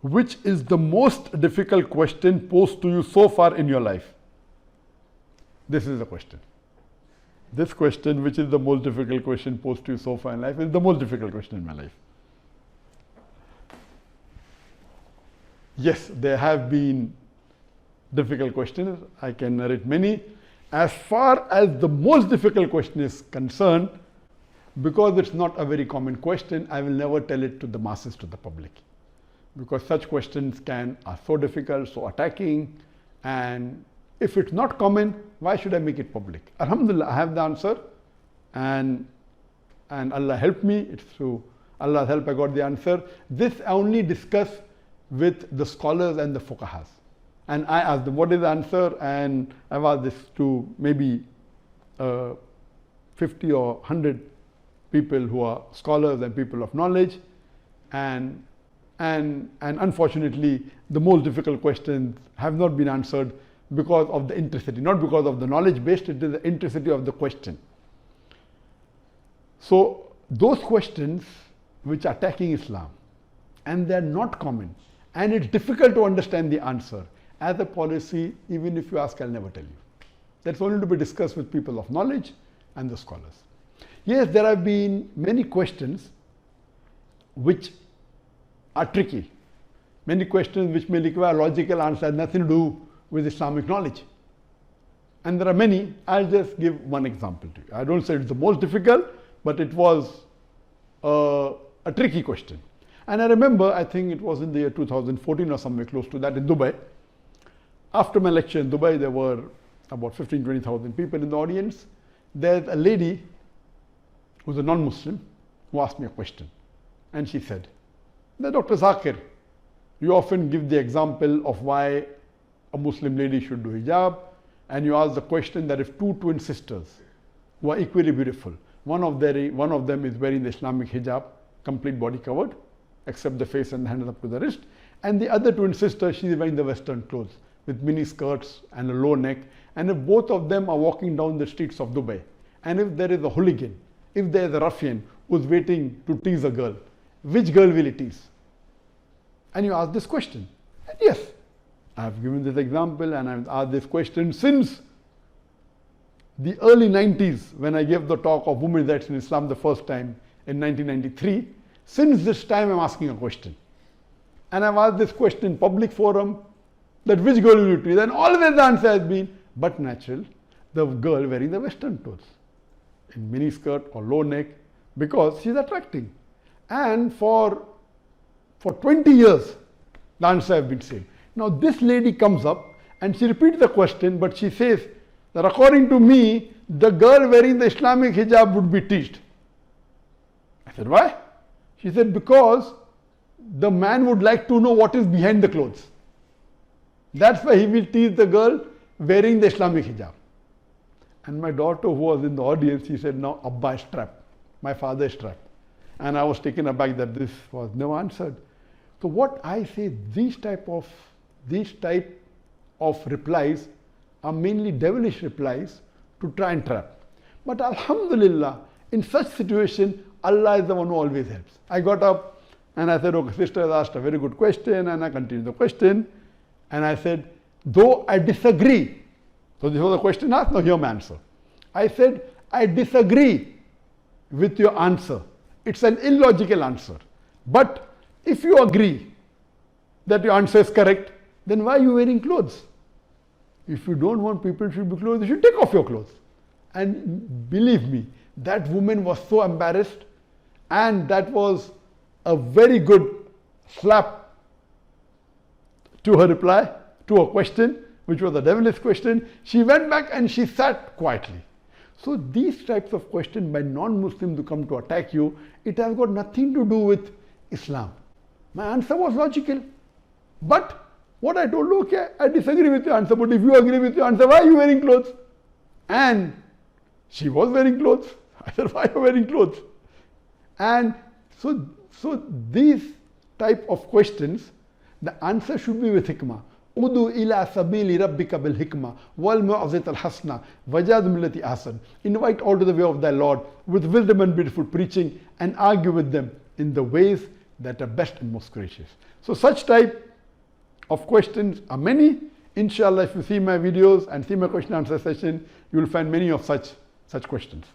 Which is the most difficult question posed to you so far in your life? This is the question. This question, which is the most difficult question posed to you so far in life, is the most difficult question in my life. Yes, there have been difficult questions. I can narrate many. As far as the most difficult question is concerned, because it's not a very common question, I will never tell it to the masses, to the public. Because such questions are so difficult, so attacking, and if it's not common, why should I make it public? Alhamdulillah, I have the answer, and Allah helped me. It's through Allah's help I got the answer. This I only discuss with the scholars and the fuqahas. And I asked them, what is the answer? And I've asked this to maybe 50 or 100 people who are scholars and people of knowledge. And unfortunately, the most difficult questions have not been answered because of the intricity, not because of the knowledge based, it is the intricity of the question. So those questions which are attacking Islam, and they're not common, and it's difficult to understand the answer. As a policy, even if you ask, I'll never tell you. That's only to be discussed with people of knowledge and the scholars. Yes, there have been many questions which are tricky. Many questions which may require logical answer, nothing to do with Islamic knowledge. And there are many. I'll just give one example to you. I don't say it's the most difficult, but it was a tricky question. And I remember, I think it was in the year 2014 or somewhere close to that in Dubai. After my lecture in Dubai, there were about 15,000-20,000 people in the audience. There's a lady who's a non-Muslim who asked me a question. And she said, Dr. Zakir, you often give the example of why a Muslim lady should do hijab, and you ask the question that if two twin sisters who are equally beautiful, one of them is wearing the Islamic hijab, complete body covered, except the face and the hands up to the wrist, and the other twin sister, she is wearing the Western clothes with mini skirts and a low neck, and if both of them are walking down the streets of Dubai, and if there is a hooligan, if there is a ruffian who's waiting to tease a girl, which girl will he tease? And you ask this question. And yes, I have given this example and I've asked this question since the early 90s when I gave the talk of women's rights in Islam the first time in 1993. Since this time I'm asking a question. And I've asked this question in public forum that which girl will you tease? And always the answer has been, but natural, the girl wearing the Western clothes in mini skirt or low neck because she's attracting. And for 20 years, the answer has been same. Now this lady comes up and she repeats the question, but she says that according to me, the girl wearing the Islamic hijab would be teased. I said, why? She said, because the man would like to know what is behind the clothes. That's why he will tease the girl wearing the Islamic hijab. And my daughter who was in the audience, she said, now Abba is trapped. My father is trapped. And I was taken aback that this was never answered. So what I say, these type of replies are mainly devilish replies to try and trap. But Alhamdulillah, in such situation, Allah is the one who always helps. I got up and I said, okay, sister has asked a very good question, and I continued the question. And I said, though I disagree. So this was a question asked, now hear my answer. I said, I disagree with your answer. It's an illogical answer. But if you agree that your answer is correct, then why are you wearing clothes? If you don't want people to be clothes, you should take off your clothes. And believe me, that woman was so embarrassed, and that was a very good slap to her reply, to her question, which was a devilish question. She went back and she sat quietly. So these types of questions by non-Muslims who come to attack you, it has got nothing to do with Islam. My answer was logical. But what I told, okay, I disagree with your answer, but if you agree with your answer, why are you wearing clothes? And she was wearing clothes. I said, why are you wearing clothes? And so these type of questions, the answer should be with hikmah. Udu ila sabili rabbika bil hikmah wal mu'azit al hasna wajad millati ahsan. Invite all to the way of thy Lord with wisdom and beautiful preaching, and argue with them in the ways that are best and most gracious. So such type of questions are many. Inshallah, if you see my videos and see my question answer session, you will find many of such questions.